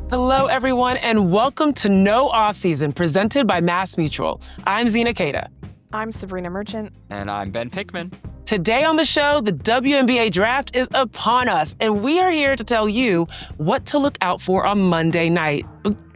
Hello, everyone, and welcome to No Offseason, presented by MassMutual. I'm Zena Elena. I'm Sabrina Merchant. And I'm Ben Pickman. Today on the show, the WNBA Draft is upon us, and we are here to tell you what to look out for on Monday night.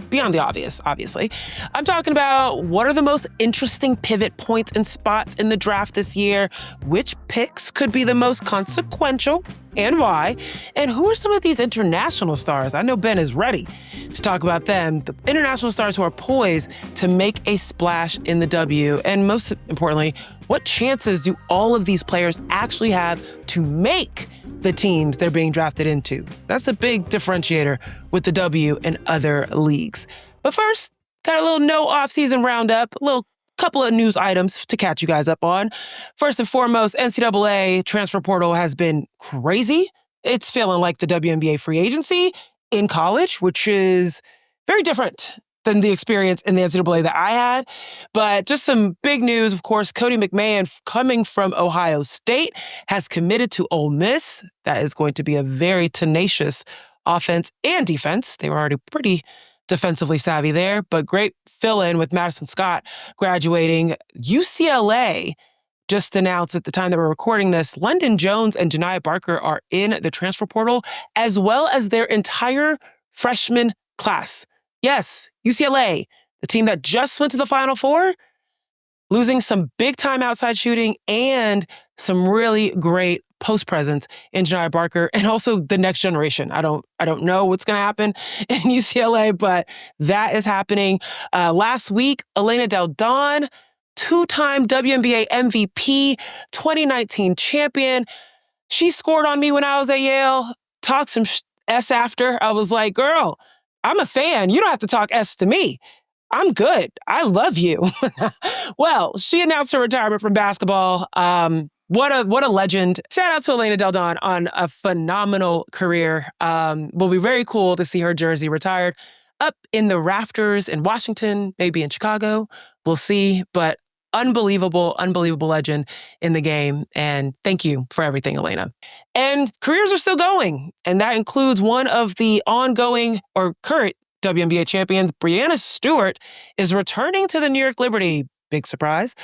Beyond the obvious, obviously. I'm talking about what are the most interesting pivot points and spots in the draft this year, which picks could be the most consequential and why, and who are some of these international stars? I know Ben is ready to talk about them, the international stars who are poised to make a splash in the W, and most importantly, what chances do all of these players actually have to make the teams they're being drafted into? That's a big differentiator with the W and other leagues. But first, got a little no off-season roundup, a little couple of news items to catch you guys up on. First and foremost, NCAA transfer portal has been crazy. It's feeling like the WNBA free agency in college, which is very different than the experience in the NCAA that I had. But just some big news, of course, Cody McMahon, coming from Ohio State, has committed to Ole Miss. That is going to be a very tenacious offense and defense. They were already pretty defensively savvy there, but great fill-in with Madison Scott graduating. UCLA just announced at the time that we're recording this, London Jones and Janiah Barker are in the transfer portal, as well as their entire freshman class. Yes, UCLA, the team that just went to the Final Four, losing some big-time outside shooting and some really great post presence in Janiah Barker, and also the next generation. I don't know what's going to happen in UCLA, but that is happening. Last week, Elena Delle Donne, two-time WNBA MVP, 2019 champion. She scored on me when I was at Yale, talked some S after. I was like, girl, I'm a fan. You don't have to talk S to me. I'm good. I love you. Well, she announced her retirement from basketball. What a legend. Shout out to Elena Delle Donne on a phenomenal career. Will be very cool to see her jersey retired up in the rafters in Washington, maybe in Chicago. We'll see, but unbelievable legend in the game. And thank you for everything, Elena. And careers are still going. And that includes one of the ongoing or current WNBA champions, Breanna Stewart, is returning to the New York Liberty. Big surprise.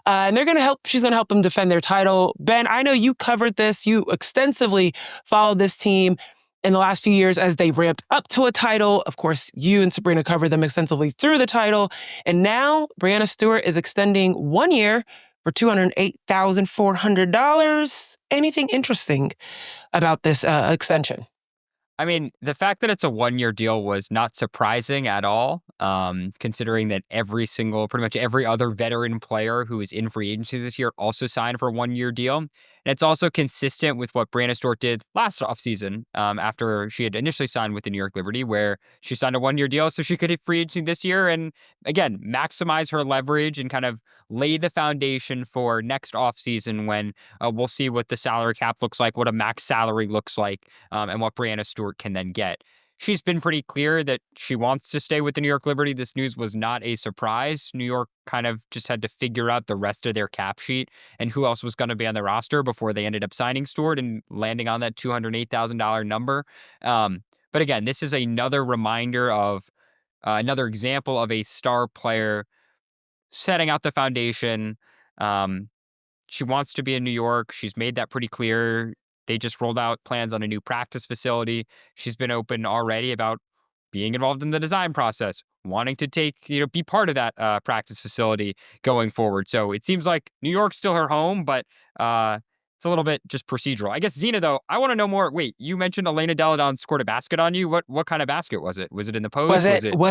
And she's going to help them defend their title. Ben, I know you covered this. You extensively followed this team in the last few years as they ramped up to a title. Of course, you and Sabrina covered them extensively through the title. And now Breanna Stewart is extending 1 year for $208,400. Anything interesting about this extension? I mean, the fact that it's a 1-year deal was not surprising at all, considering that pretty much every other veteran player who is in free agency this year also signed for a 1-year deal. And it's also consistent with what Breanna Stewart did last offseason after she had initially signed with the New York Liberty, where she signed a 1-year deal so she could hit free agency this year and, again, maximize her leverage and kind of lay the foundation for next offseason when we'll see what the salary cap looks like, what a max salary looks like, and what Breanna Stewart can then get. She's been pretty clear that she wants to stay with the New York Liberty. This news was not a surprise. New York kind of just had to figure out the rest of their cap sheet and who else was going to be on the roster before they ended up signing Stewart and landing on that $208,000 number. But again, this is another reminder of another example of a star player setting out the foundation. She wants to be in New York. She's made that pretty clear. They just rolled out plans on a new practice facility. She's been open already about being involved in the design process, wanting to be part of that practice facility going forward. So it seems like New York's still her home, but it's a little bit just procedural. I guess, Zena, though, I want to know more. Wait, you mentioned Elena Delle Donne scored a basket on you. What kind of basket was it? Was it in the post? Was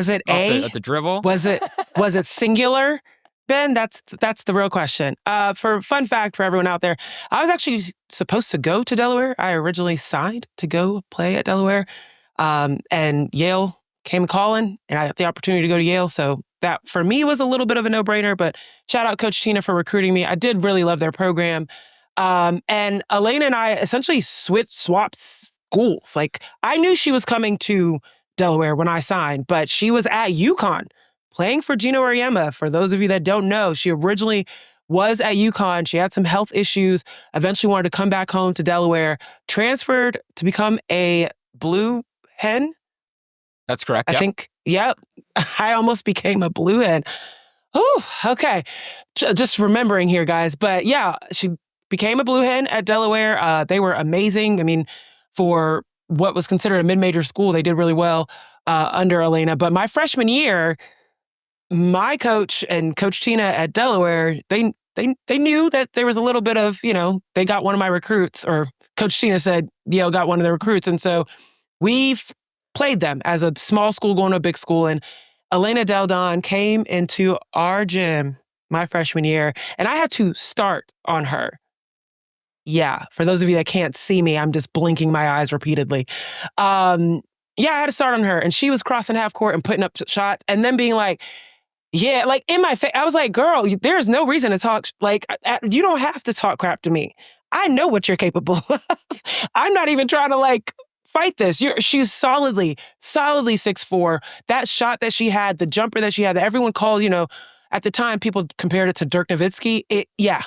it at the dribble? Was it singular? Ben, that's the real question. For fun fact for everyone out there, I was actually supposed to go to Delaware. I originally signed to go play at Delaware, and Yale came calling, and I got the opportunity to go to Yale. So that for me was a little bit of a no-brainer. But shout out Coach Tina for recruiting me. I did really love their program, and Elena and I essentially swapped schools. Like I knew she was coming to Delaware when I signed, but she was at UConn. Playing for Gino Auriemma. For those of you that don't know, she originally was at UConn. She had some health issues, eventually wanted to come back home to Delaware, transferred to become a Blue Hen That's correct. I Yep. think, yep. I almost became a blue hen. Oh, okay. Just remembering here, guys. But yeah, she became a blue hen at Delaware. They were amazing. I mean, for what was considered a mid-major school, they did really well under Elena. But my freshman year, my coach and Coach Tina at Delaware, they knew that there was a little bit of, they got one of my recruits, or Coach Tina said Yale got one of the recruits. And so we've played them as a small school going to a big school. And Elena Delle Donne came into our gym my freshman year, and I had to start on her. Yeah, for those of you that can't see me, I'm just blinking my eyes repeatedly. Yeah, I had to start on her, and she was crossing half court and putting up shots, and then being like, yeah, like in my face, I was like, girl, there's no reason to talk. Like, you don't have to talk crap to me. I know what you're capable of. I'm not even trying to like fight this. She's solidly 6'4". That shot that she had, the jumper that she had, that everyone called, at the time, people compared it to Dirk Nowitzki. Yeah.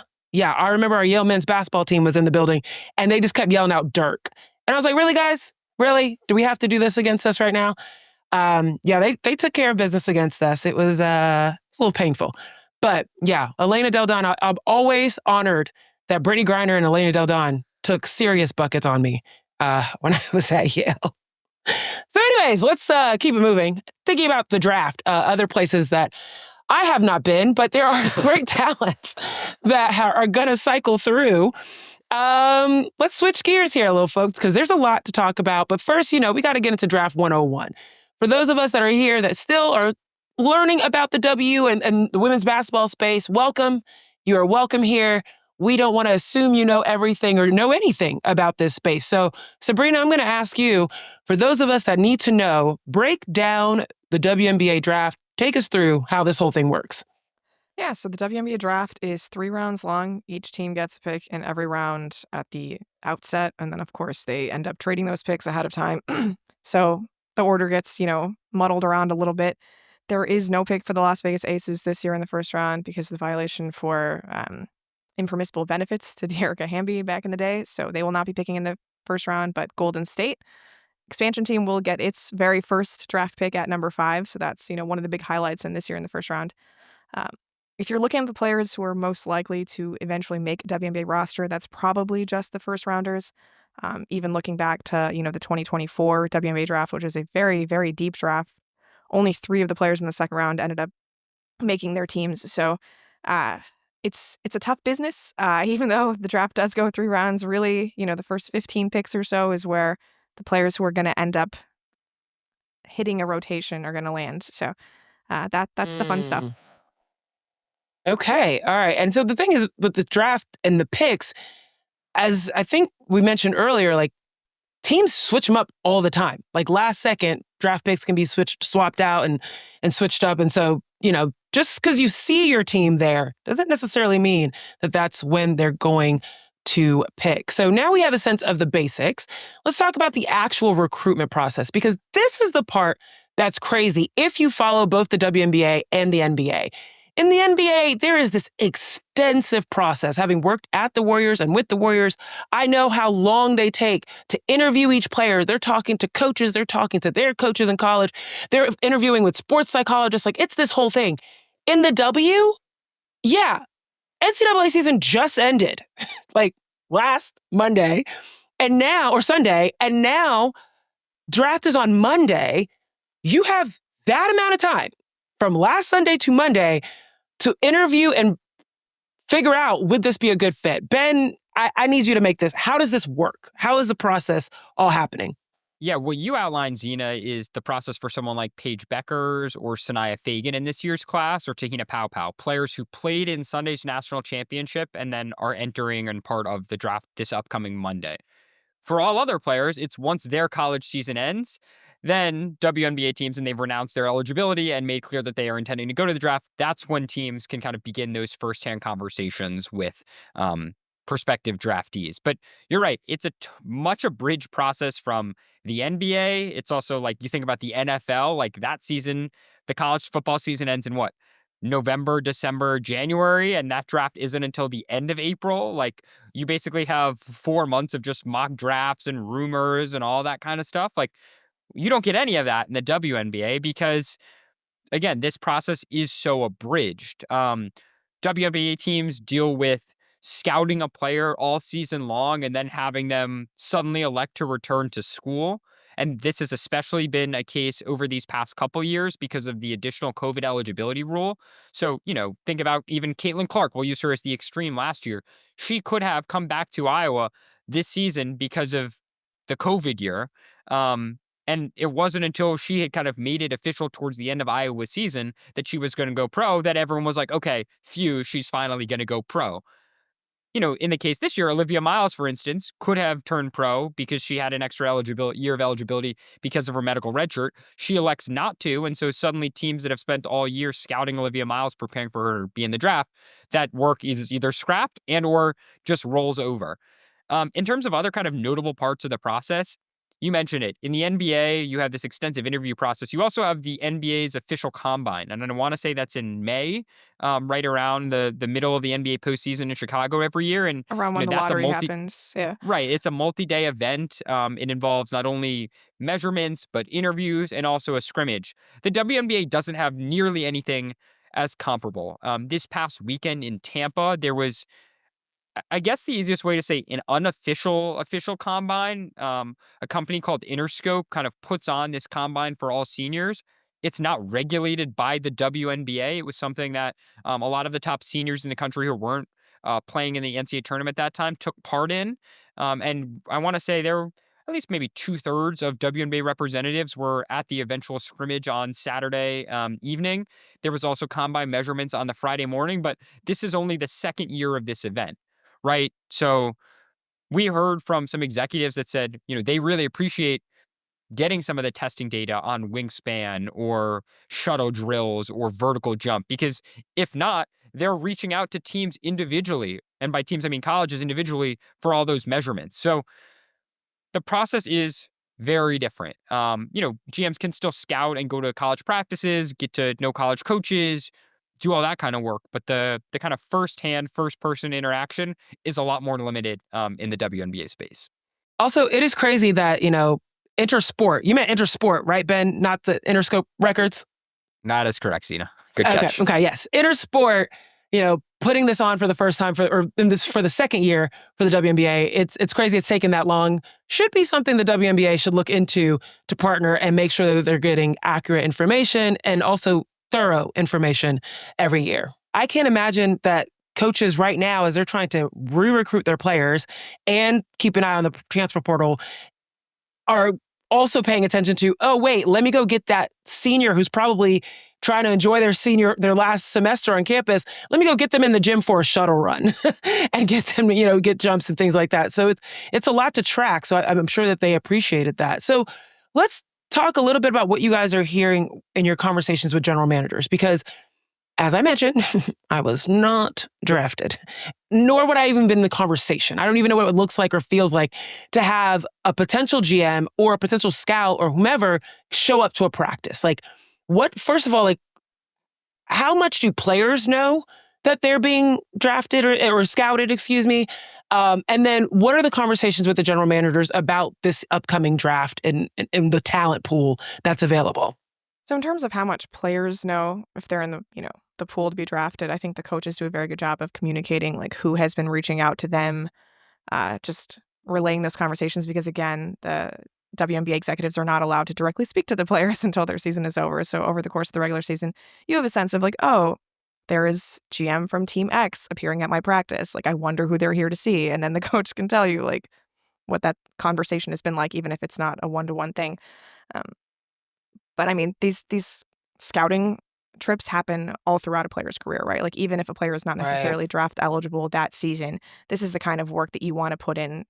I remember our Yale men's basketball team was in the building, and they just kept yelling out Dirk. And I was like, really, guys? Really? Do we have to do this against us right now? Yeah, they took care of business against us. It was a little painful. But yeah, Elena Delle Donne, I'm always honored that Brittany Griner and Elena Delle Donne took serious buckets on me when I was at Yale. So anyways, let's keep it moving. Thinking about the draft, other places that I have not been, but there are great talents that are going to cycle through. Let's switch gears here a little, folks, because there's a lot to talk about. But first, we got to get into Draft 101. For those of us that are here that still are learning about the W and the women's basketball space, welcome. You are welcome here. We don't want to assume you know everything or know anything about this space. So, Sabreena, I'm going to ask you, for those of us that need to know, break down the WNBA draft. Take us through how this whole thing works. Yeah, so the WNBA draft is 3 rounds long. Each team gets a pick in every round at the outset. And then, of course, they end up trading those picks ahead of time. So the order gets, muddled around a little bit. There is no pick for the Las Vegas Aces this year in the first round because of the violation for impermissible benefits to Dearica Hamby back in the day. So they will not be picking in the first round, but Golden State expansion team will get its very first draft pick at number 5. So that's, one of the big highlights in this year in the first round. If you're looking at the players who are most likely to eventually make a WNBA roster, that's probably just the first rounders. Even looking back to, the 2024 WNBA draft, which is a very, very deep draft, only 3 of the players in the second round ended up making their teams. So it's a tough business. Even though the draft does go 3 rounds, really, the first 15 picks or so is where the players who are going to end up hitting a rotation are going to land. So that's the fun stuff. Okay. All right. And so the thing is with the draft and the picks, as I think we mentioned earlier, like teams switch them up all the time. Like last second, draft picks can be swapped out and switched up. And so, just because you see your team there doesn't necessarily mean that that's when they're going to pick. So now we have a sense of the basics. Let's talk about the actual recruitment process, because this is the part that's crazy if you follow both the WNBA and the NBA. In the NBA, there is this extensive process. Having worked at the Warriors and with the Warriors, I know how long they take to interview each player. They're talking to coaches. They're talking to their coaches in college. They're interviewing with sports psychologists. Like, it's this whole thing. In the W, yeah, NCAA season just ended, like last Monday or Sunday, and now draft is on Monday. You have that amount of time from last Sunday to Monday to interview and figure out, would this be a good fit? Ben, I need you to make this. How does this work? How is the process all happening? Yeah, what you outlined, Zena, is the process for someone like Paige Beckers or Sanaya Fagan in this year's class, or Tahina Pau, players who played in Sunday's national championship and then are entering and part of the draft this upcoming Monday. For all other players, it's once their college season ends, then WNBA teams, and they've renounced their eligibility and made clear that they are intending to go to the draft, that's when teams can kind of begin those firsthand conversations with prospective draftees. But you're right, it's much a bridge process from the NBA. It's also like you think about the NFL, like that season, the college football season ends in what? November, December, January, and that draft isn't until the end of April. Like, you basically have 4 months of just mock drafts and rumors and all that kind of stuff. Like, You don't get any of that in the WNBA because, again, this process is so abridged. WNBA teams deal with scouting a player all season long and then having them suddenly elect to return to school. And this has especially been a case over these past couple years because of the additional COVID eligibility rule. So, think about even Caitlin Clark. We'll use her as the extreme last year. She could have come back to Iowa this season because of the COVID year. And it wasn't until she had kind of made it official towards the end of Iowa's season that she was going to go pro that everyone was like, okay, phew, she's finally going to go pro. In the case this year, Olivia Miles, for instance, could have turned pro because she had an extra year of eligibility because of her medical red shirt. She elects not to. And so suddenly teams that have spent all year scouting Olivia Miles, preparing for her to be in the draft, that work is either scrapped and or just rolls over. In terms of other kind of notable parts of the process, you mentioned it. In the NBA, you have this extensive interview process. You also have the NBA's official combine. And I want to say that's in May, right around the middle of the NBA postseason in Chicago every year. And Around when the that's lottery happens. Yeah. Right. It's a multi-day event. It involves not only measurements, but interviews and also a scrimmage. The WNBA doesn't have nearly anything as comparable. This past weekend in Tampa, there was, I guess the easiest way to say, an unofficial combine. A company called Interscope kind of puts on this combine for all seniors. It's not regulated by the WNBA. It was something that a lot of the top seniors in the country who weren't playing in the NCAA tournament at that time took part in. And I want to say there were at least maybe 2/3 of WNBA representatives were at the eventual scrimmage on Saturday evening. There was also combine measurements on the Friday morning, but this is only the second year of this event. Right. So we heard from some executives that said, they really appreciate getting some of the testing data on wingspan or shuttle drills or vertical jump, because if not, they're reaching out to teams individually. And by teams, I mean colleges individually for all those measurements. So the process is very different. GMs can still scout and go to college practices, get to know college coaches, do all that kind of work. But the kind of first-hand, first-person interaction is a lot more limited in the WNBA space. Also, it is crazy that, Intersport. You meant Intersport, right, Ben? Not the Interscope records? That is correct, Zena. Good catch. Okay, yes. Intersport, putting this on for the first time for the second year for the WNBA. It's crazy it's taken that long. Should be something the WNBA should look into to partner and make sure that they're getting accurate information and also thorough information every year. I can't imagine that coaches right now, as they're trying to re-recruit their players and keep an eye on the transfer portal, are also paying attention to, oh, wait, let me go get that senior who's probably trying to enjoy their last semester on campus. Let me go get them in the gym for a shuttle run and get them, get jumps and things like that. So it's a lot to track. So I'm sure that they appreciated that. So let's talk a little bit about what you guys are hearing in your conversations with general managers, because as I mentioned, I was not drafted, nor would I even been in the conversation. I don't even know what it looks like or feels like to have a potential GM or a potential scout or whomever show up to a practice. First of all, how much do players know that they're being drafted or scouted, excuse me? And then what are the conversations with the general managers about this upcoming draft and the talent pool that's available? So in terms of how much players know if they're in the pool to be drafted, I think the coaches do a very good job of communicating who has been reaching out to them, just relaying those conversations, because again, the WNBA executives are not allowed to directly speak to the players until their season is over. So over the course of the regular season, you have a sense of oh, there is GM from Team X appearing at my practice. I wonder who they're here to see. And then the coach can tell you what that conversation has been like, even if it's not a one-to-one thing. But I mean, these scouting trips happen all throughout a player's career, right? Even if a player is not necessarily draft eligible that season, this is the kind of work that you want to put in,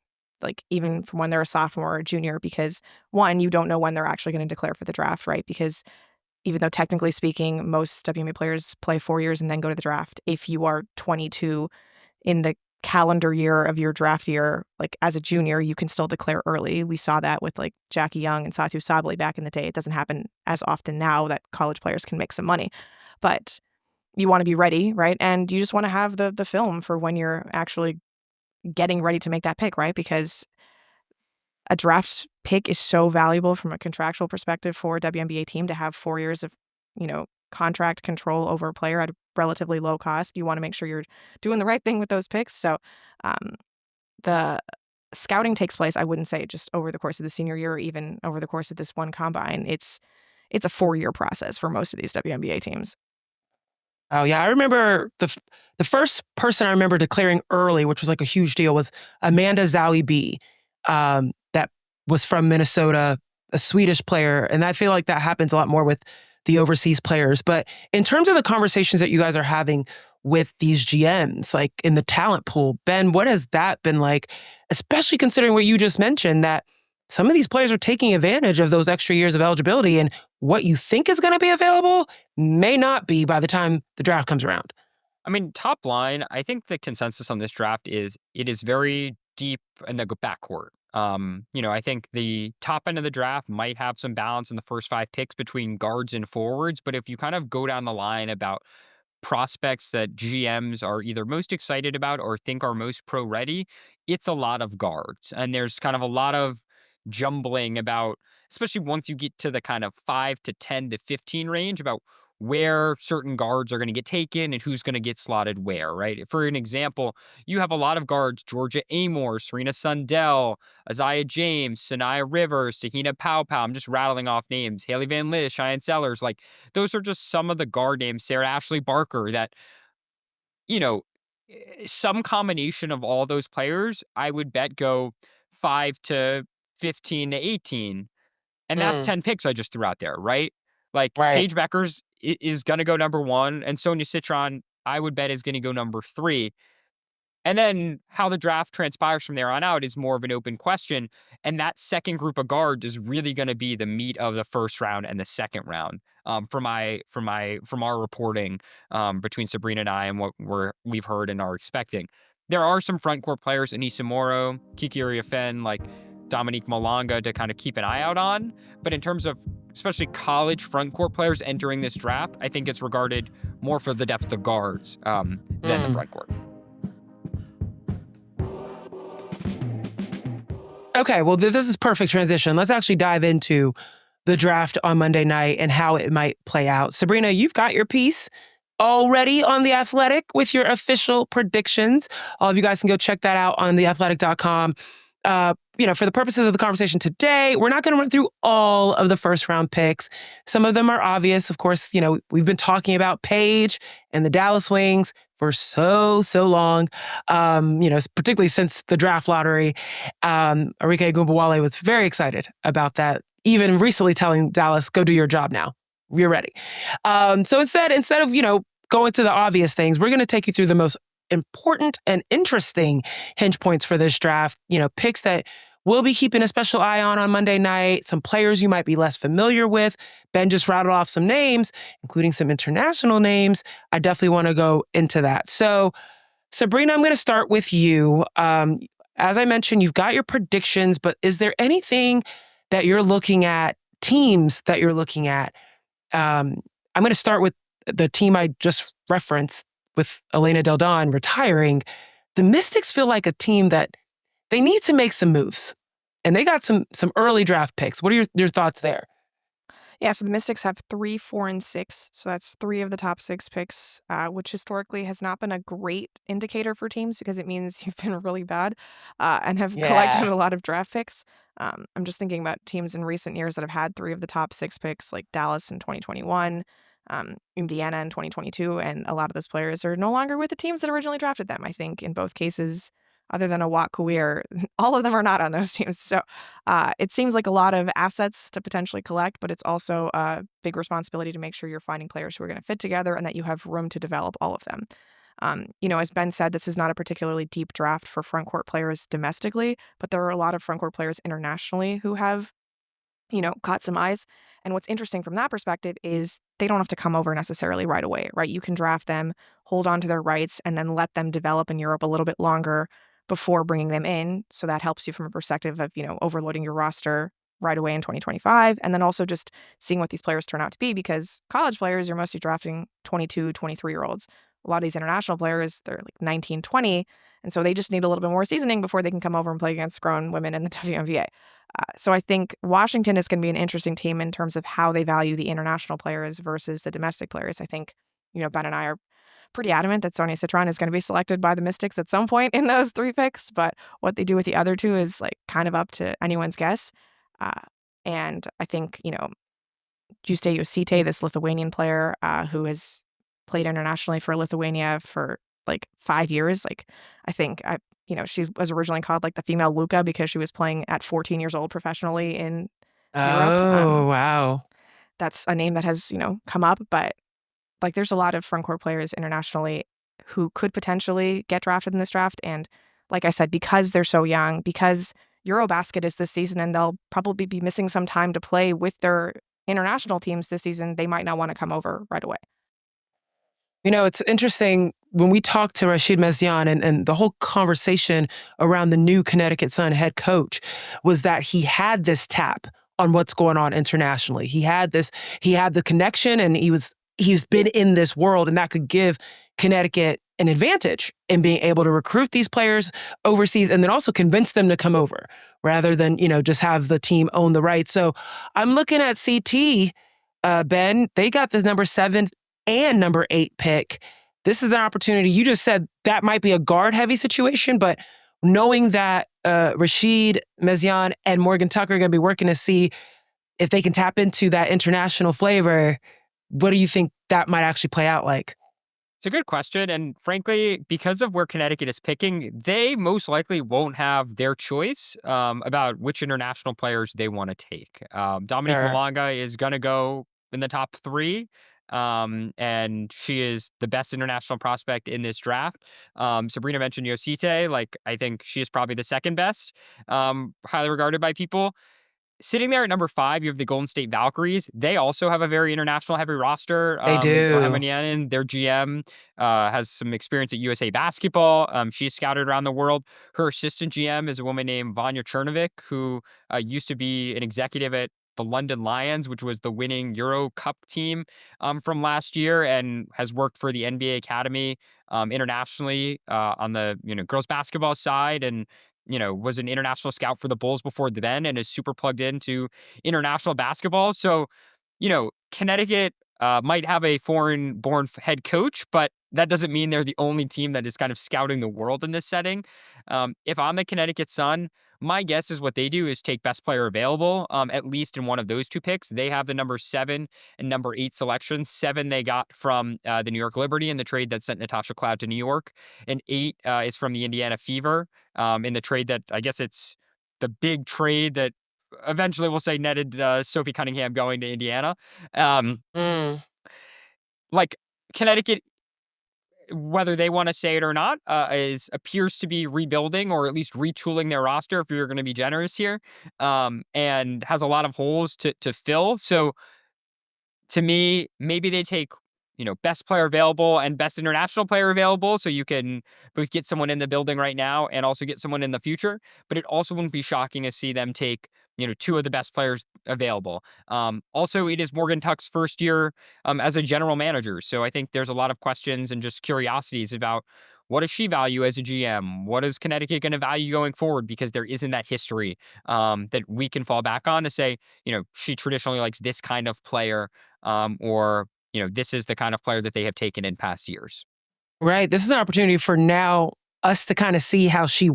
even from when they're a sophomore or a junior, because one, you don't know when they're actually going to declare for the draft, right? Because even though technically speaking, most WNBA players play 4 years and then go to the draft, if you are 22 in the calendar year of your draft year, as a junior, you can still declare early. We saw that with Jackie Young and Satu Sabali back in the day. It doesn't happen as often now that college players can make some money, but you want to be ready, right? And you just want to have the film for when you're actually getting ready to make that pick, right? Because a draft pick is so valuable from a contractual perspective for a WNBA team to have 4 years of, contract control over a player at a relatively low cost. You want to make sure you're doing the right thing with those picks. So the scouting takes place, I wouldn't say just over the course of the senior year or even over the course of this one combine. It's a 4-year process for most of these WNBA teams. Oh yeah, I remember the first person I remember declaring early, which was like a huge deal, was Amanda Zowie B. That was from Minnesota, a Swedish player, and I feel like that happens a lot more with the overseas players. But in terms of the conversations that you guys are having with these GMs, like in the talent pool, Ben, what has that been like? Especially considering what you just mentioned, that some of these players are taking advantage of those extra years of eligibility, and what you think is going to be available may not be by the time the draft comes around. I mean, top line, I think the consensus on this draft is it is very deep in the backcourt. I think the top end of the draft might have some balance in the first 5 picks between guards and forwards, but if you kind of go down the line about prospects that GMs are either most excited about or think are most pro ready, it's a lot of guards. And there's kind of a lot of jumbling about, especially once you get to the kind of 5 to 10 to 15 range, about where certain guards are going to get taken and who's going to get slotted where, right? For an example, you have a lot of guards: Georgia Amor, Serena Sundell, Isaiah James, Sanaya Rivers, Tahina Pow Pow. I'm just rattling off names. Haley Van Lith, Cheyenne Sellers. Like, those are just some of the guard names. Sarah Ashley Barker, that, some combination of all those players, I would bet go 5 to 15 to 18. And that's 10 picks I just threw out there, right? Like, Right. Paige Beckers is going to go number 1, and Sonia Citron, I would bet, is going to go number 3. And then how the draft transpires from there on out is more of an open question. And that second group of guards is really going to be the meat of the first round and the second round. From our reporting between Sabreena and I and what we've heard and are expecting, there are some front court players: Anissa Moro, Kiki Uriafen, like Dominique Malonga, to kind of keep an eye out on. But in terms of especially college front court players entering this draft, I think it's regarded more for the depth of guards than the front court. Okay, well, this is perfect transition. Let's actually dive into the draft on Monday night and how it might play out. Sabreena, you've got your piece already on The Athletic with your official predictions. All of you guys can go check that out on theathletic.com. For the purposes of the conversation today, we're not going to run through all of the first round picks. Some of them are obvious. Of course, we've been talking about Paige and the Dallas Wings for so long, particularly since the draft lottery. Arike Ogunbowale was very excited about that, even recently telling Dallas, go do your job now. You're ready. So instead of, going to the obvious things, we're going to take you through the most important and interesting hinge points for this draft, picks that we'll be keeping a special eye on Monday night, some players you might be less familiar with. Ben just rattled off some names, including some international names. I definitely want to go into that. So, Sabreena, I'm going to start with you. As I mentioned, you've got your predictions, but is there anything that you're looking at, teams that you're looking at? I'm going to start with the team I just referenced, with Elena Delle Donne retiring. The Mystics feel like a team that they need to make some moves, and they got some early draft picks. What are your thoughts there? Yeah, so the Mystics have 3, 4, and 6. So that's 3 of the top 6 picks, which historically has not been a great indicator for teams because it means you've been really bad and have collected a lot of draft picks. I'm just thinking about teams in recent years that have had 3 of the top 6 picks, like Dallas in 2021, Indiana in 2022, and a lot of those players are no longer with the teams that originally drafted them. I think in both cases, other than Awak Kuir, all of them are not on those teams. So it seems like a lot of assets to potentially collect, but it's also a big responsibility to make sure you're finding players who are going to fit together and that you have room to develop all of them. As Ben said, this is not a particularly deep draft for front court players domestically, but there are a lot of front court players internationally who have, caught some eyes. And what's interesting from that perspective is they don't have to come over necessarily right away, right? You can draft them, hold on to their rights, and then let them develop in Europe a little bit longer before bringing them in. So that helps you from a perspective of, overloading your roster right away in 2025. And then also just seeing what these players turn out to be, because college players, you're mostly drafting 22, 23-year-olds. A lot of these international players, they're like 19, 20. And so they just need a little bit more seasoning before they can come over and play against grown women in the WNBA. So I think Washington is going to be an interesting team in terms of how they value the international players versus the domestic players. I think, Ben and I are pretty adamant that Sonia Citron is going to be selected by the Mystics at some point in those 3 picks, but what they do with the other 2 is like kind of up to anyone's guess. And I think, Juste Josite, this Lithuanian player who has played internationally for Lithuania for like 5 years. Like, I think she was originally called like the female Luka because she was playing at 14 years old professionally in Europe. Oh, wow. That's a name that has, come up, but like there's a lot of front court players internationally who could potentially get drafted in this draft. And like I said, because they're so young, because Eurobasket is this season and they'll probably be missing some time to play with their international teams this season, they might not want to come over right away. It's interesting when we talked to Rashid Mezian and the whole conversation around the new Connecticut Sun head coach was that he had this tap on what's going on internationally. He had the connection, and he's been in this world, and that could give Connecticut an advantage in being able to recruit these players overseas and then also convince them to come over rather than, just have the team own the rights. So I'm looking at CT, Ben. They got this number 7 and number 8 pick. This is an opportunity. You just said that might be a guard-heavy situation, but knowing that Rashid Mezian and Morgan Tucker are going to be working to see if they can tap into that international flavor, what do you think that might actually play out like? It's a good question. And frankly, because of where Connecticut is picking, they most likely won't have their choice about which international players they want to take. Dominique Malonga is going to go in the top 3. And she is the best international prospect in this draft. Sabreena mentioned Josite. Like, I think she is probably the second best, highly regarded by people. Sitting there at number 5, you have the Golden State Valkyries. They also have a very international heavy roster. They do. Ohemanianen, their GM, has some experience at USA Basketball. She's scouted around the world. Her assistant GM is a woman named Vanya Chernovic, who used to be an executive at the London Lions, which was the winning Euro Cup team from last year, and has worked for the NBA Academy internationally on the girls basketball side, and was an international scout for the Bulls before then, and is super plugged into international basketball. So, Connecticut might have a foreign-born head coach, but that doesn't mean they're the only team that is kind of scouting the world in this setting. If I'm the Connecticut Sun, my guess is what they do is take best player available, at least in one of those 2 picks. They have the number 7 and number 8 selections. 7 they got from the New York Liberty in the trade that sent Natasha Cloud to New York, and 8 is from the Indiana Fever in the trade that, I guess it's the big trade that eventually we'll say netted Sophie Cunningham going to Indiana. Like, Connecticut, whether they want to say it or not, appears to be rebuilding or at least retooling their roster, if you're going to be generous here, and has a lot of holes to fill. So to me, maybe they take best player available and best international player available, so you can both get someone in the building right now and also get someone in the future. But it also wouldn't be shocking to see them take 2 of the best players available. Also, it is Morgan Tuck's first year as a general manager, so I think there's a lot of questions and just curiosities about what does she value as a GM? What is Connecticut going to value going forward? Because there isn't that history that we can fall back on to say, she traditionally likes this kind of player, or this is the kind of player that they have taken in past years. Right. This is an opportunity for now us to kind of see how she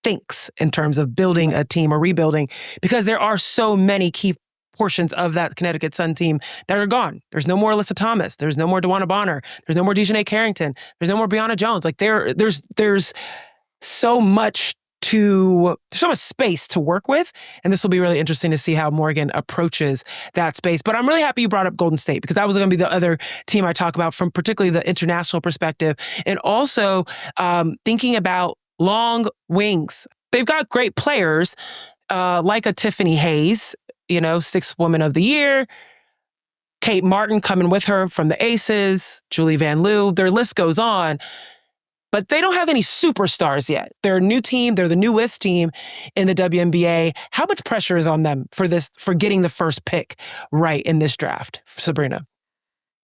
thinks in terms of building a team or rebuilding, because there are so many key portions of that Connecticut Sun team that are gone. There's no more Alyssa Thomas. There's no more DeWanna Bonner. There's no more Dejanay Carrington. There's no more Brianna Jones. Like there's so much space to work with. And this will be really interesting to see how Morgan approaches that space. But I'm really happy you brought up Golden State, because that was going to be the other team I talk about from particularly the international perspective. And also thinking about long wings. They've got great players like a Tiffany Hayes, 6th Woman of the Year, Kate Martin coming with her from the Aces, Julie Van Loo, their list goes on. But they don't have any superstars yet. They're a new team. They're the newest team in the WNBA. How much pressure is on them for getting the first pick right in this draft, Sabreena?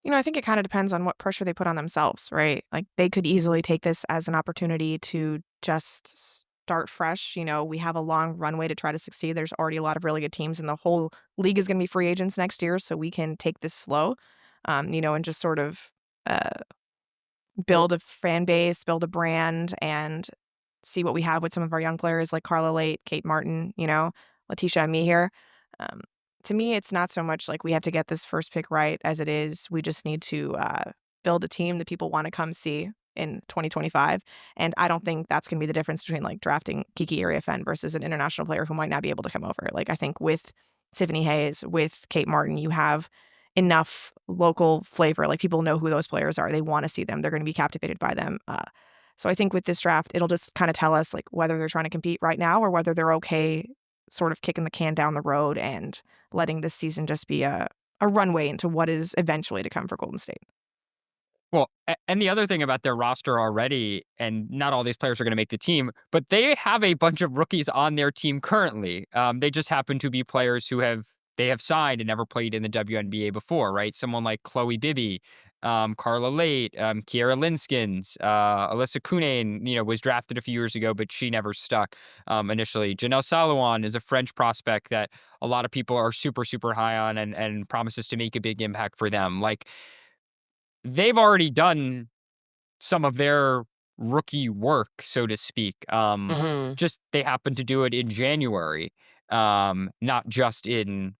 I think it kind of depends on what pressure they put on themselves, right? Like, they could easily take this as an opportunity to just start fresh. We have a long runway to try to succeed. There's already a lot of really good teams, and the whole league is going to be free agents next year, so we can take this slow, and just sort of uh, build a fan base, build a brand, and see what we have with some of our young players like Carla Late, Kate Martin, Letitia and me here. Um, to me, it's not so much like we have to get this first pick right as it is we just need to build a team that people want to come see in 2025. And I don't think that's going to be the difference between like drafting Kiki Iriafen versus an international player who might not be able to come over. Like I think with Tiffany Hayes, with Kate Martin, you have enough local flavor. Like people know who those players are. They want to see them. They're going to be captivated by them. So I think with this draft, it'll just kind of tell us like whether they're trying to compete right now or whether they're okay sort of kicking the can down the road and letting this season just be a runway into what is eventually to come for Golden State. Well, and the other thing about their roster already, and not all these players are going to make the team, but they have a bunch of rookies on their team currently. They just happen to be players who have signed and never played in the WNBA before, right? Someone like Chloe Bibby, Carla Late, Kiera Linskins, Alyssa Kunin, was drafted a few years ago, but she never stuck initially. Janelle Salouan is a French prospect that a lot of people are super, super high on and promises to make a big impact for them. Like, they've already done some of their rookie work, so to speak. Just they happen to do it in January, not just in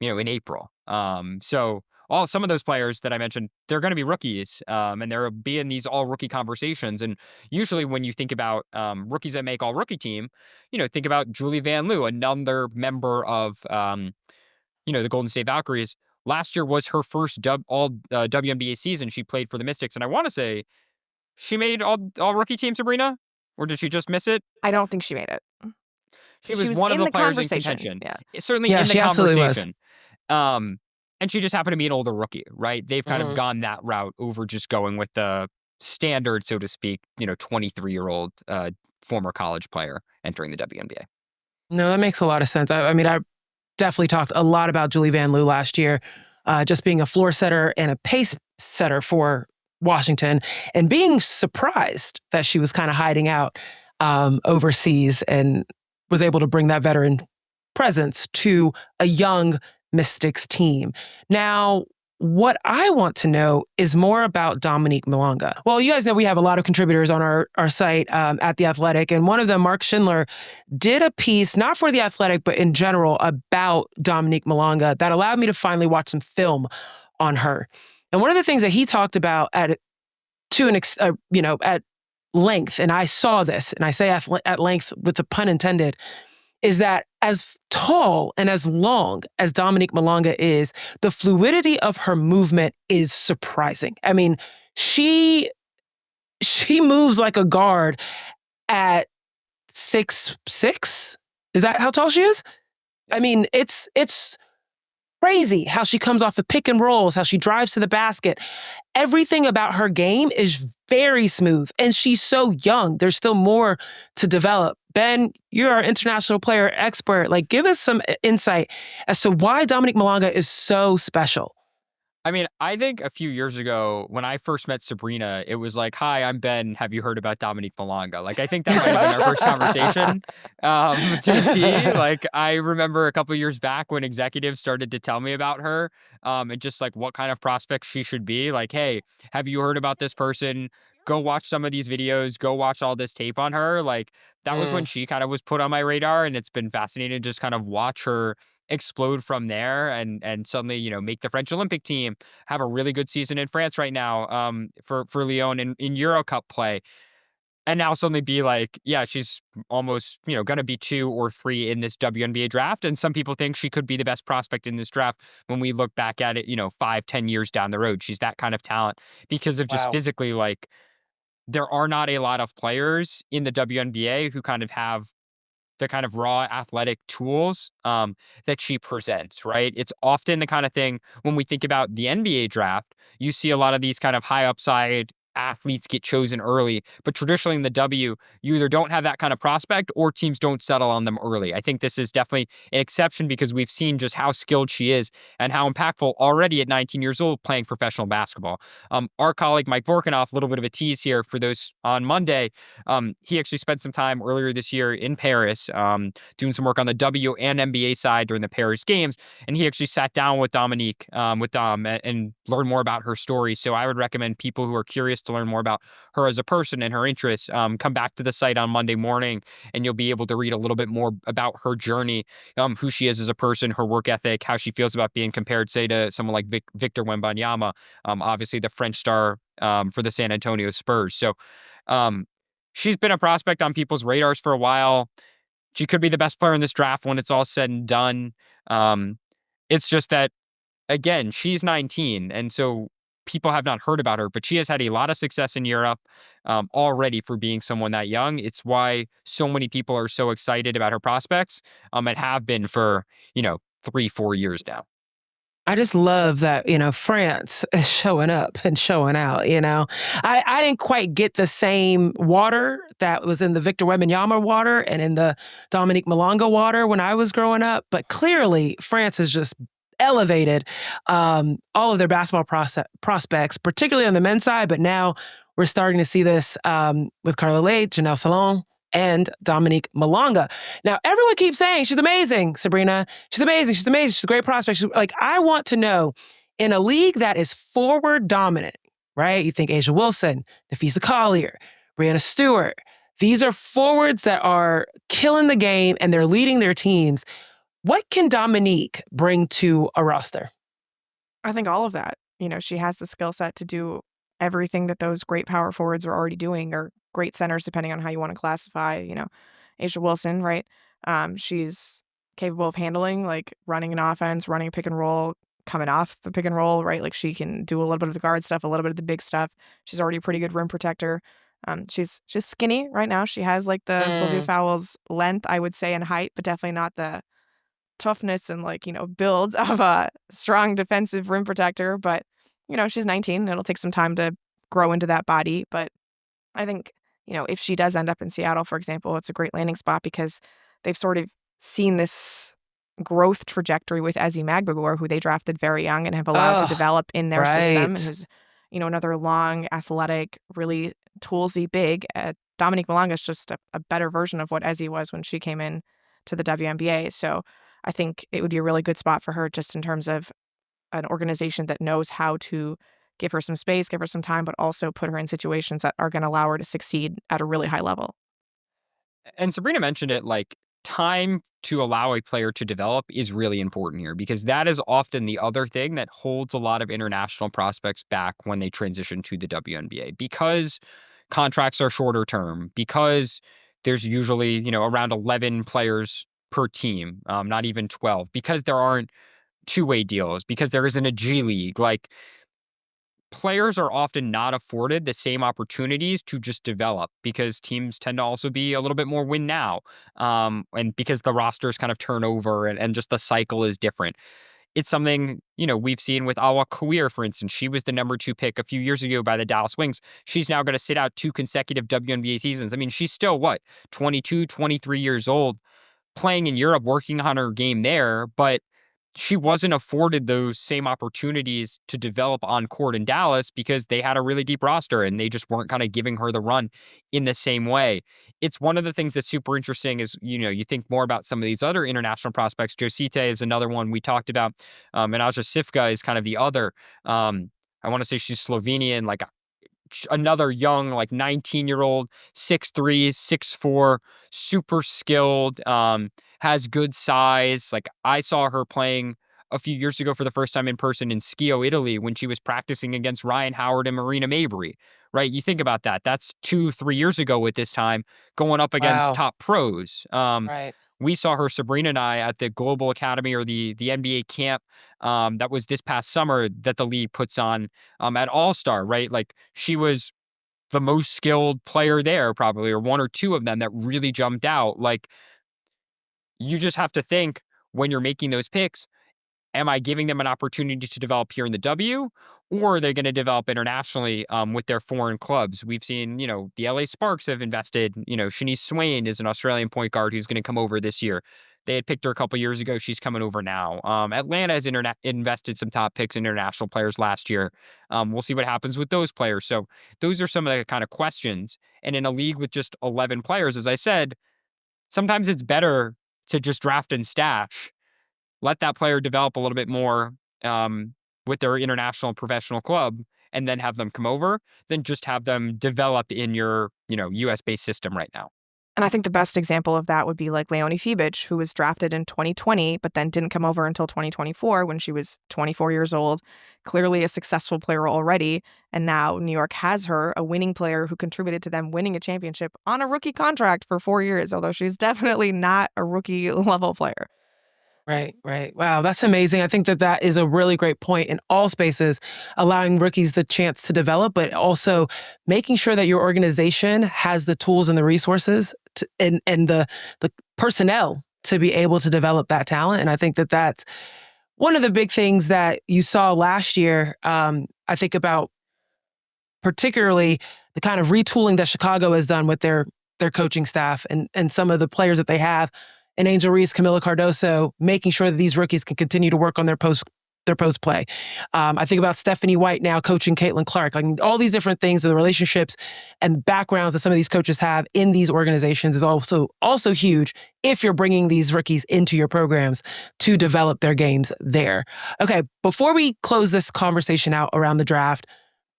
April. So some of those players that I mentioned, they're going to be rookies, and they'll be in these all rookie conversations. And usually, when you think about rookies that make all rookie team, think about Julie Van Loo, another member of the Golden State Valkyries. Last year was her first WNBA season. She played for the Mystics, and I want to say she made all rookie team, Sabreena, or did she just miss it? I don't think she made it. She was one of the players in contention. Yeah. Certainly in the she absolutely conversation. And she just happened to be an older rookie, right? They've kind of gone that route over just going with the standard, so to speak, 23-year-old former college player entering the WNBA. No, that makes a lot of sense. I mean, I definitely talked a lot about Julie Van Loo last year, just being a floor setter and a pace setter for Washington, and being surprised that she was kind of hiding out overseas and was able to bring that veteran presence to a young Mystics team. Now, what I want to know is more about Dominique Malonga. Well, you guys know we have a lot of contributors on our site at The Athletic, and one of them, Mark Schindler, did a piece, not for The Athletic, but in general, about Dominique Malonga that allowed me to finally watch some film on her. And one of the things that he talked about at length, and I saw this, and I say at length with the pun intended, is that as tall and as long as Dominique Malonga is, the fluidity of her movement is surprising. I mean, she moves like a guard at 6'6". Is that how tall she is? I mean, it's crazy how she comes off the pick and rolls, how she drives to the basket. Everything about her game is very smooth, and she's so young. There's still more to develop. Ben, you're our international player expert. Like, give us some insight as to why Dominique Malonga is so special. I mean, I think a few years ago when I first met Sabreena, it was like, "Hi, I'm Ben. Have you heard about Dominique Malonga?" Like, I think that might have been our first conversation to a T. Like, I remember a couple of years back when executives started to tell me about her, and just like what kind of prospect she should be. Like, hey, have you heard about this person? Go watch some of these videos. Go watch all this tape on her. Like, that was when she kind of was put on my radar, and it's been fascinating to just kind of watch her explode from there and suddenly, make the French Olympic team, have a really good season in France right now for Lyon in Euro Cup play. And now suddenly be like, yeah, she's almost, going to be 2 or 3 in this WNBA draft. And some people think she could be the best prospect in this draft when we look back at it, 5-10 years down the road. She's that kind of talent because of just physically, like, there are not a lot of players in the WNBA who kind of have the kind of raw athletic tools that she presents, right? It's often the kind of thing when we think about the NBA draft, you see a lot of these kind of high upside athletes get chosen early. But traditionally in the W, you either don't have that kind of prospect or teams don't settle on them early. I think this is definitely an exception because we've seen just how skilled she is and how impactful already at 19 years old playing professional basketball. Our colleague Mike Vorkanoff, a little bit of a tease here for those on Monday. He actually spent some time earlier this year in Paris doing some work on the W and NBA side during the Paris games. And he actually sat down with Dominique, with Dom, and learned more about her story. So I would recommend people who are curious to learn more about her as a person and her interests, come back to the site on Monday morning, and you'll be able to read a little bit more about her journey, who she is as a person, her work ethic, how she feels about being compared, say, to someone like Victor Wembanyama, obviously the French star for the San Antonio Spurs. So she's been a prospect on people's radars for a while. She could be the best player in this draft when it's all said and done. It's just that, again, she's 19, and so people have not heard about her, but she has had a lot of success in Europe already for being someone that young. It's why so many people are so excited about her prospects, and have been for, 3-4 years now. I just love that, France is showing up and showing out, I didn't quite get the same water that was in the Victor Wembanyama water and in the Dominique Malonga water when I was growing up, but clearly France has just elevated all of their basketball prospects, particularly on the men's side, but now we're starting to see this with Carla Lade, Janelle Salon, and Dominique Malonga. Now, everyone keeps saying she's amazing, Sabreena. She's amazing. She's amazing. She's a great prospect. I want to know, in a league that is forward dominant, right? You think Asia Wilson, Nafisa Collier, Breanna Stewart. These are forwards that are killing the game and they're leading their teams. What can Dominique bring to a roster? I think all of that. She has the skill set to do everything that those great power forwards are already doing, or great centers, depending on how you want to classify, Asia Wilson, right? She's capable of handling, like running an offense, running a pick and roll, coming off the pick and roll, right? Like she can do a little bit of the guard stuff, a little bit of the big stuff. She's already a pretty good rim protector. She's skinny right now. She has like the Sylvia Fowles length, I would say, and height, but definitely not the toughness and build of a strong defensive rim protector. But, she's 19. It'll take some time to grow into that body. But I think, if she does end up in Seattle, for example, it's a great landing spot because they've sort of seen this growth trajectory with Ezi Magbagor, who they drafted very young and have allowed to develop in their system, and who's, another long, athletic, really toolsy big. Dominique Malonga is just a better version of what Ezi was when she came in to the WNBA. So I think it would be a really good spot for her just in terms of an organization that knows how to give her some space, give her some time, but also put her in situations that are going to allow her to succeed at a really high level. And Sabreena mentioned it, like time to allow a player to develop is really important here because that is often the other thing that holds a lot of international prospects back when they transition to the WNBA because contracts are shorter term, because there's usually, around 11 players per team, not even 12, because there aren't two-way deals, because there isn't a G League. Like, players are often not afforded the same opportunities to just develop because teams tend to also be a little bit more win now. And because the rosters kind of turn over and just the cycle is different. It's something, we've seen with Awa Kawir, for instance. She was the number 2 pick a few years ago by the Dallas Wings. She's now going to sit out 2 consecutive WNBA seasons. I mean, she's still, 22, 23 years old, playing in Europe, working on her game there, but she wasn't afforded those same opportunities to develop on court in Dallas because they had a really deep roster and they just weren't kind of giving her the run in the same way. It's one of the things that's super interesting is, you think more about some of these other international prospects. Josita is another one we talked about. And Aja Sivka is kind of the other. I want to say she's Slovenian, like another young, like 19-year-old, 6'3", 6'4", super skilled, has good size. Like I saw her playing a few years ago for the first time in person in Schio, Italy, when she was practicing against Ryan Howard and Marina Mabry, right? You think about that. That's 2-3 years ago at this time, going up against top pros. Right. We saw her, Sabreena and I, at the Global Academy or the NBA camp that was this past summer that the league puts on at All-Star, right? Like she was the most skilled player there probably, or one or two of them that really jumped out. Like you just have to think when you're making those picks, am I giving them an opportunity to develop here in the W, or are they going to develop internationally with their foreign clubs? We've seen, the LA Sparks have invested, Shanice Swain is an Australian point guard who's going to come over this year. They had picked her a couple years ago. She's coming over now. Atlanta has invested some top picks in international players last year. We'll see what happens with those players. So those are some of the kind of questions. And in a league with just 11 players, as I said, sometimes it's better to just draft and stash, let that player develop a little bit more with their international professional club, and then have them come over than just have them develop in your, US-based system right now. And I think the best example of that would be like Leonie Fibich, who was drafted in 2020, but then didn't come over until 2024 when she was 24 years old, clearly a successful player already. And now New York has her, a winning player who contributed to them winning a championship on a rookie contract for 4 years, although she's definitely not a rookie level player. Right, right. Wow, that's amazing. I think that is a really great point in all spaces, allowing rookies the chance to develop, but also making sure that your organization has the tools and the resources and the personnel to be able to develop that talent. And I think that that's one of the big things that you saw last year. I think about particularly the kind of retooling that Chicago has done with their coaching staff and some of the players that they have. And Angel Reese, Camila Cardoso, making sure that these rookies can continue to work on their post play. I think about Stephanie White now coaching Caitlin Clark. Like all these different things, the relationships and backgrounds that some of these coaches have in these organizations is also huge if you're bringing these rookies into your programs to develop their games there. Okay, before we close this conversation out around the draft,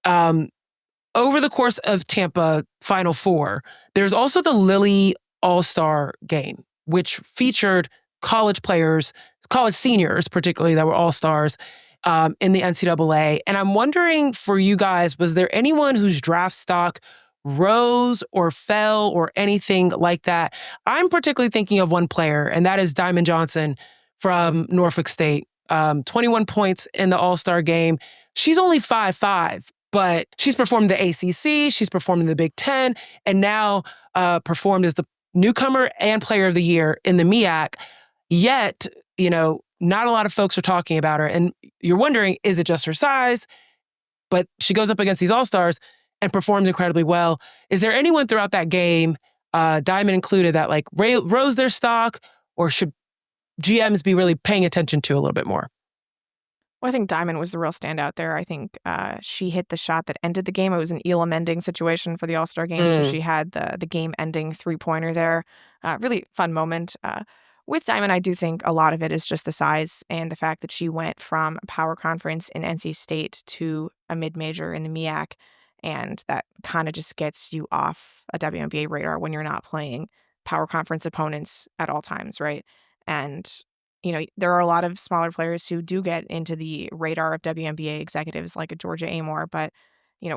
over the course of Tampa Final Four, there's also the Lilly All-Star Game, which featured college players, college seniors particularly, that were all-stars in the NCAA. And I'm wondering for you guys, was there anyone whose draft stock rose or fell or anything like that? I'm particularly thinking of one player, and that is Diamond Johnson from Norfolk State. 21 points in the All-Star game. She's only 5'5", but she's performed the ACC, she's performed in the Big Ten, and now performed as the newcomer and player of the year in the MEAC. Yet, not a lot of folks are talking about her. And you're wondering, is it just her size? But she goes up against these all-stars and performs incredibly well. Is there anyone throughout that game, Diamond included, that like rose their stock, or should GMs be really paying attention to a little bit more? Well, I think Diamond was the real standout there. I think she hit the shot that ended the game. It was an Elam-ending situation for the All-Star game, so she had the game-ending three-pointer there. Really fun moment. With Diamond, I do think a lot of it is just the size and the fact that she went from a power conference in NC State to a mid-major in the MEAC, and that kind of just gets you off a WNBA radar when you're not playing power conference opponents at all times, right? And there are a lot of smaller players who do get into the radar of WNBA executives like a Georgia Amor, but,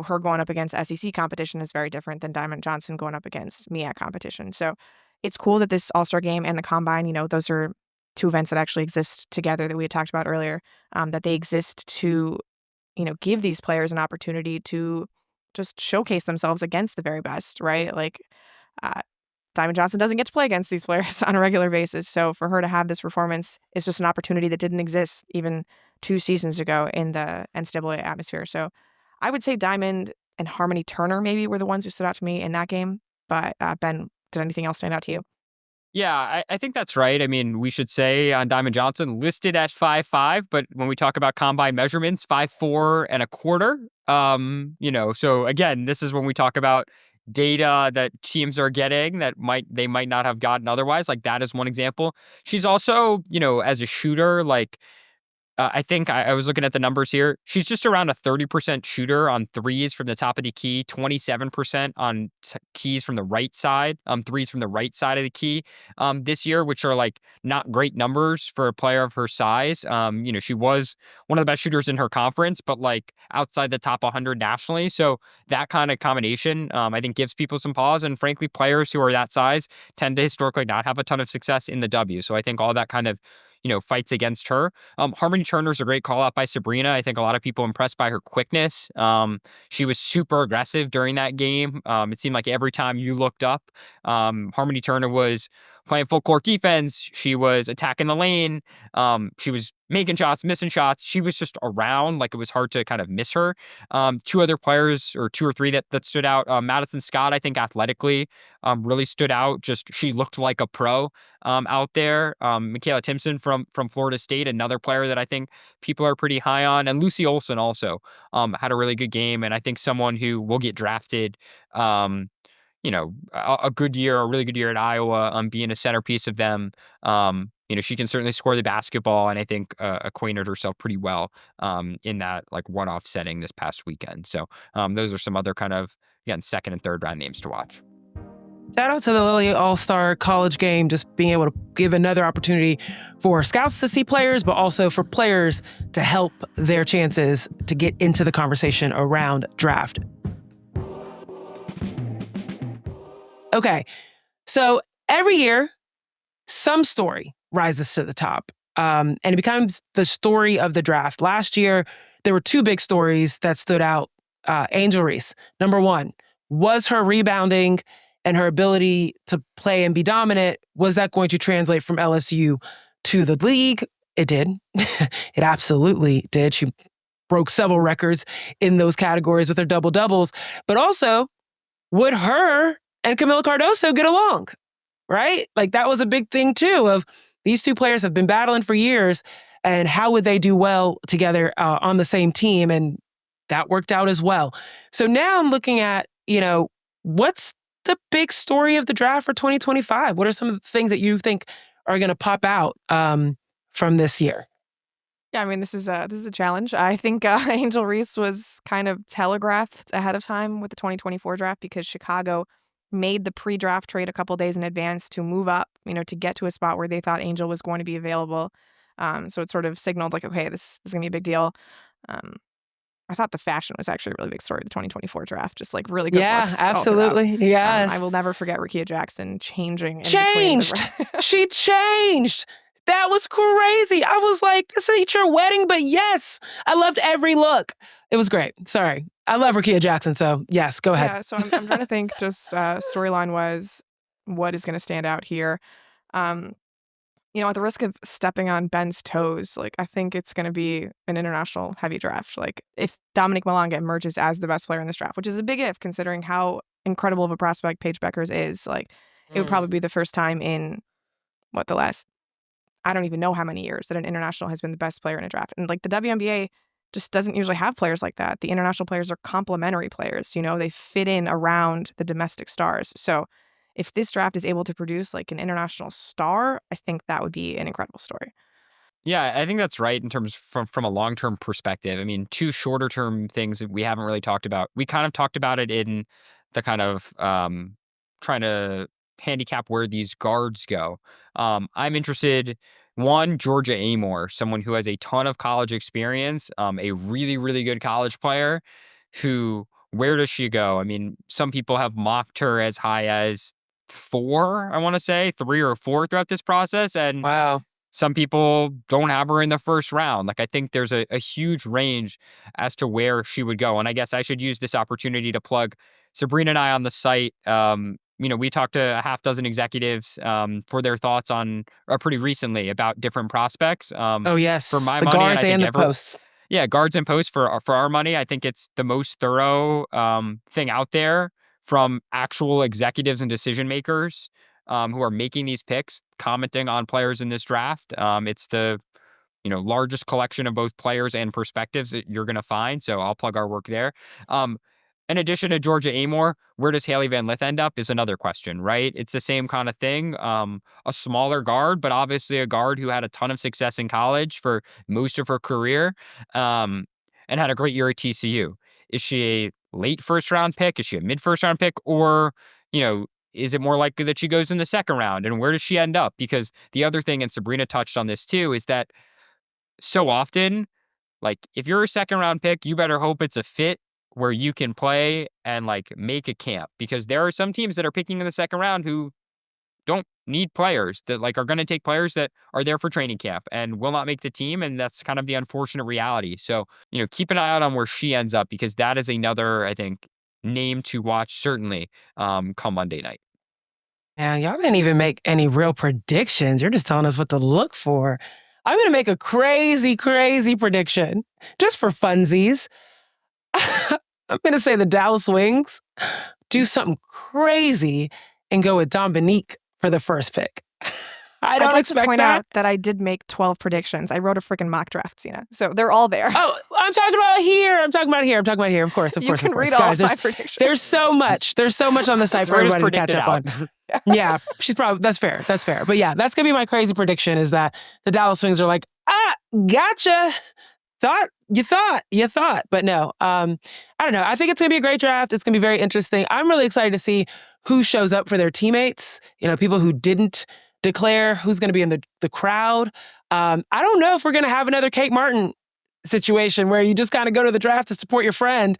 her going up against SEC competition is very different than Diamond Johnson going up against MEAC competition. So it's cool that this All-Star game and the Combine, those are two events that actually exist together that we had talked about earlier, that they exist to, give these players an opportunity to just showcase themselves against the very best, right? Like, Diamond Johnson doesn't get to play against these players on a regular basis. So for her to have this performance is just an opportunity that didn't exist even 2 seasons ago in the NCAA atmosphere. So I would say Diamond and Harmony Turner maybe were the ones who stood out to me in that game. But Ben, did anything else stand out to you? Yeah, I think that's right. I mean, we should say on Diamond Johnson, listed at 5'5", but when we talk about combine measurements, 5'4" and a quarter. So again, this is when we talk about data that teams are getting that they might not have gotten otherwise. Like that is one example. She's also, as a shooter, like I think I was looking at the numbers here. She's just around a 30% shooter on threes from the top of the key, 27% on keys from the right side, threes from the right side of the key this year, which are like not great numbers for a player of her size. She was one of the best shooters in her conference, but like outside the top 100 nationally. So that kind of combination, I think gives people some pause. And frankly, players who are that size tend to historically not have a ton of success in the W. So I think all that kind of fights against her. Harmony Turner's a great call out by Sabreena. I think a lot of people impressed by her quickness. She was super aggressive during that game. It seemed like every time you looked up, Harmony Turner was playing full court defense. She was attacking the lane. She was making shots, missing shots. She was just around. Like, it was hard to kind of miss her. Two other players, or two or three that stood out. Madison Scott, I think athletically, really stood out. Just, she looked like a pro out there. Michaela Timpson from Florida State, another player that I think people are pretty high on. And Lucy Olson also had a really good game. And I think someone who will get drafted, a good year, a really good year at Iowa, being a centerpiece of them. She can certainly score the basketball, and I think acquainted herself pretty well in that like one-off setting this past weekend. So those are some other kind of, again, second and third round names to watch. Shout out to the Lilly All-Star College game, just being able to give another opportunity for scouts to see players, but also for players to help their chances to get into the conversation around draft. Okay, so every year, some story rises to the top, and it becomes the story of the draft. Last year, there were two big stories that stood out. Angel Reese, number one, was her rebounding and her ability to play and be dominant, was that going to translate from LSU to the league? It did. It absolutely did. She broke several records in those categories with her double-doubles. But also, would her and Camila Cardoso get along, right? Like, that was a big thing, too, of these two players have been battling for years, and how would they do well together on the same team? And that worked out as well. So now I'm looking at, what's the big story of the draft for 2025? What are some of the things that you think are going to pop out from this year? Yeah, I mean, this is a challenge. I think Angel Reese was kind of telegraphed ahead of time with the 2024 draft because Chicago made the pre-draft trade a couple days in advance to move up, to get to a spot where they thought Angel was going to be available. So it sort of signaled like, okay, this is going to be a big deal. I thought the fashion was actually a really big story of the 2024 draft. Just like really good looks. Absolutely. Yes. I will never forget Rickea Jackson changing. Changed. She changed. That was crazy. I was like, this ain't your wedding, but yes, I loved every look. It was great. Sorry. I love Rickea Jackson, so yes, go ahead. Yeah, so I'm trying to think just storyline-wise, what is going to stand out here. At the risk of stepping on Ben's toes, like, I think it's going to be an international heavy draft. Like, if Dominique Malonga emerges as the best player in this draft, which is a big if considering how incredible of a prospect Paige Beckers is, like, it would probably be the first time in the last, I don't even know how many years, that an international has been the best player in a draft. And like, the WNBA just doesn't usually have players like that. The international players are complementary players. They fit in around the domestic stars. So if this draft is able to produce like an international star, I think that would be an incredible story. Yeah, I think that's right in terms from a long-term perspective. I mean, two shorter-term things that we haven't really talked about. We kind of talked about it in the kind of trying to handicap where these guards go. I'm interested, one, Georgia Amore, someone who has a ton of college experience, a really, really good college player who, where does she go? I mean, some people have mocked her as high as 4, I want to say, 3 or 4 throughout this process. And Wow. some people don't have her in the first round. Like, I think there's a huge range as to where she would go. And I guess I should use this opportunity to plug Sabreena and I on the site. We talked to a half dozen executives for their thoughts on, pretty recently, about different prospects. Oh, yes. For my the money, guards and I think and the posts. Yeah, guards and posts for our money. I think it's the most thorough thing out there from actual executives and decision makers who are making these picks, commenting on players in this draft. It's the largest collection of both players and perspectives that you're going to find. So I'll plug our work there. In addition to Georgia Amore, where does Haley Van Lith end up is another question, right? It's the same kind of thing. A smaller guard, but obviously a guard who had a ton of success in college for most of her career and had a great year at TCU. Is she a late first round pick? Is she a mid first round pick? Or, is it more likely that she goes in the second round? And where does she end up? Because the other thing, and Sabreena touched on this too, is that so often, like, if you're a second round pick, you better hope it's a fit where you can play and like make a camp, because there are some teams that are picking in the second round who don't need players, that like are going to take players that are there for training camp and will not make the team. And that's kind of the unfortunate reality. So, keep an eye out on where she ends up, because that is another, I think, name to watch, certainly come Monday night. Man, y'all didn't even make any real predictions. You're just telling us what to look for. I'm going to make a crazy, crazy prediction just for funsies. I'm going to say the Dallas Wings do something crazy and go with Dominique for the first pick. I don't I'd like expect to point that. out that I did make 12 predictions. I wrote a freaking mock draft, Zena. So they're all there. Oh, I'm talking about here. I'm talking about here. I'm talking about here. Of course, of You course, can of course. read all Guys, my predictions. there's so much. There's so much on the site for We're just everybody to catch predicted up on. Yeah, that's fair. That's fair. But yeah, that's gonna be my crazy prediction is that the Dallas Wings are like, gotcha. You thought. But no, I don't know. I think it's gonna be a great draft. It's gonna be very interesting. I'm really excited to see who shows up for their teammates. You know, people who didn't declare, who's gonna be in the crowd. I don't know if we're gonna have another Kate Martin situation where you just kind of go to the draft to support your friend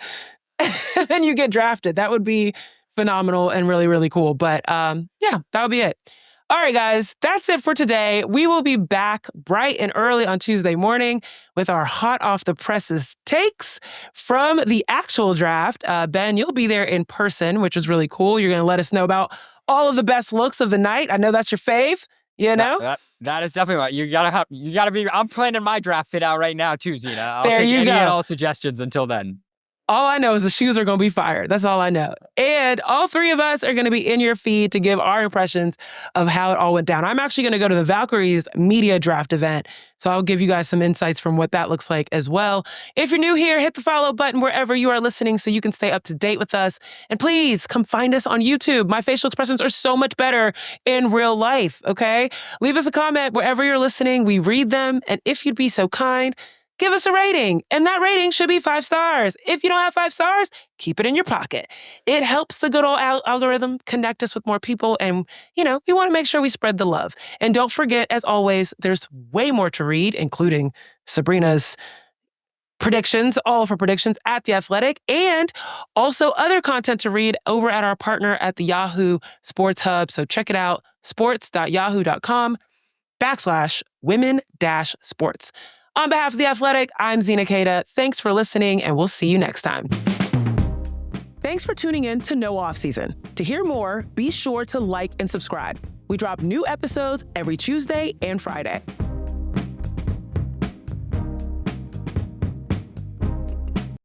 and then you get drafted. That would be phenomenal and really, really cool. But yeah, that would be it. All right, guys, that's it for today. We will be back bright and early on Tuesday morning with our hot off the presses takes from the actual draft. Ben, you'll be there in person, which is really cool. You're going to let us know about all of the best looks of the night. I know that's your fave, you know? That is definitely what you gotta be. I'm planning my draft fit out right now too, Zena. I'll There take you any go. and all suggestions until then. All I know is the shoes are going to be fire. That's all I know. And all three of us are going to be in your feed to give our impressions of how it all went down. I'm actually going to go to the Valkyries media draft event. So I'll give you guys some insights from what that looks like as well. If you're new here, hit the follow button wherever you are listening so you can stay up to date with us. And please come find us on YouTube. My facial expressions are so much better in real life, okay? Leave us a comment wherever you're listening. We read them. And if you'd be so kind, give us a rating, and that rating should be 5 stars. If you don't have 5 stars, keep it in your pocket. It helps the good old algorithm connect us with more people, and, you know, we want to make sure we spread the love. And don't forget, as always, there's way more to read, including Sabrina's predictions, all of her predictions at The Athletic, and also other content to read over at our partner at the Yahoo Sports Hub. So check it out, sports.yahoo.com/women-sports. On behalf of The Athletic, I'm Zena Cada. Thanks for listening, and we'll see you next time. Thanks for tuning in to No Off Season. To hear more, be sure to like and subscribe. We drop new episodes every Tuesday and Friday.